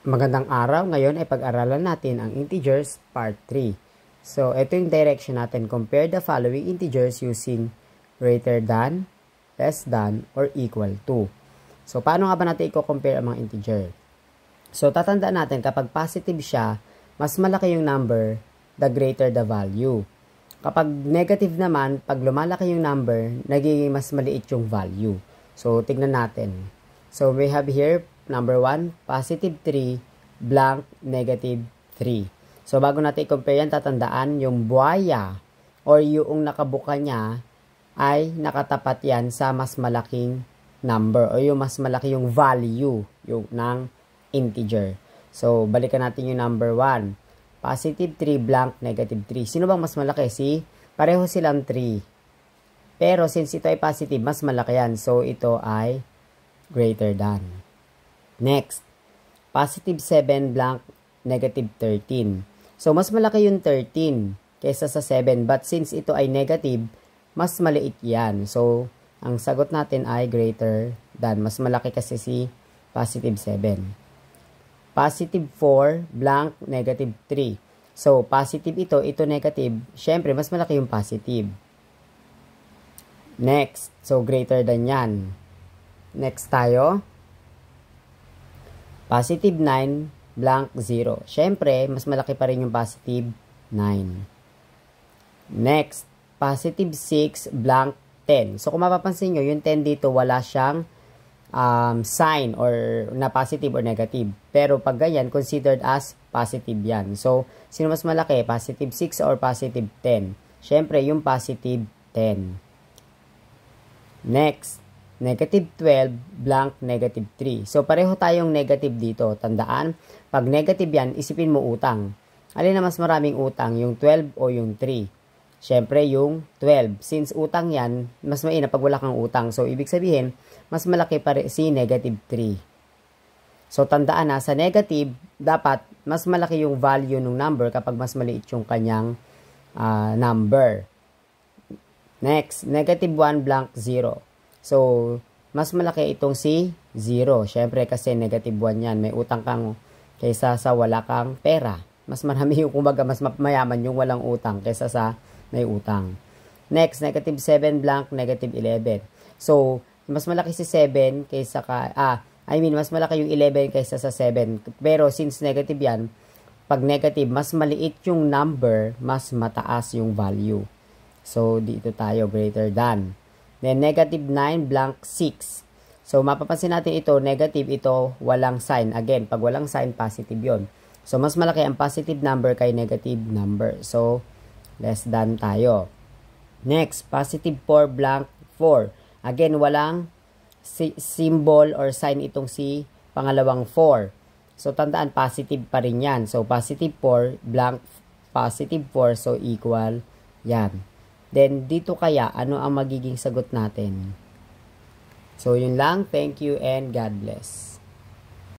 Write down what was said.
Magandang araw. Ngayon ay pag-aralan natin ang integers part 3. So, ito yung direction natin. Compare the following integers using greater than, less than, or equal to. So, paano nga ba natin i-compare ang mga integer? So, tatandaan natin kapag positive siya, mas malaki yung number, the greater the value. Kapag negative naman, pag lumalaki yung number, nagiging mas maliit yung value. So, tignan natin. So, we have here number 1, positive 3, blank, negative 3. So, bago natin i-compare yan, tatandaan yung buhaya or yung nakabuka niya ay nakatapat yan sa mas malaking number o yung mas malaki yung value ng integer. So, balikan natin yung number 1. Positive 3, blank, negative 3. Sino bang mas malaki? Pareho silang 3. Pero, since ito ay positive, mas malaki yan. So, ito ay greater than. Next, positive 7, blank, negative 13. So, mas malaki yung 13 kaysa sa 7. But since ito ay negative, mas maliit yan. So, ang sagot natin ay greater than. Mas malaki kasi si positive 7. Positive 4, blank, negative 3. So, positive ito negative. Syempre, mas malaki yung positive. Next, so greater than yan. Next tayo. Positive 9, blank 0. Siyempre, mas malaki pa rin yung positive 9. Next, positive 6, blank 10. So, kung mapapansin nyo, yung 10 dito, wala siyang sign or na positive or negative. Pero pag ganyan, considered as positive yan. So, sino mas malaki? Positive 6 or positive 10? Siyempre, yung positive 10. Next, negative 12, blank, negative 3. So, pareho tayong negative dito. Tandaan, pag negative yan, isipin mo utang. Alin na mas maraming utang, yung 12 o yung 3? Siyempre, yung 12. Since utang yan, mas mainam pag wala kang utang. So, ibig sabihin, mas malaki pa rin si negative 3. So, tandaan na, sa negative, dapat mas malaki yung value ng number kapag mas maliit yung kanyang number. Next, negative 1, blank, 0. So, mas malaki itong si 0. Siyempre, kasi negative 1 yan. May utang kang kaysa sa wala kang pera. Mas marami yung, kumbaga, mas mayaman yung walang utang kaysa sa may utang. Next, negative 7, blank, negative 11. So, mas malaki si 7 kaysa mas malaki yung 11 kaysa sa 7. Pero, since negative yan, pag negative, mas maliit yung number, mas mataas yung value. So, dito tayo, greater than. Then, negative 9, blank 6. So, mapapansin natin ito, negative ito, walang sign. Again, pag walang sign, positive yon. So, mas malaki ang positive number kay negative number. So, less than tayo. Next, positive 4, blank 4. Again, walang symbol or sign itong si pangalawang 4. So, tandaan, positive pa rin yan. So, positive 4, blank positive 4. So, equal yan. Then, dito kaya, ano ang magiging sagot natin? So, yun lang. Thank you and God bless.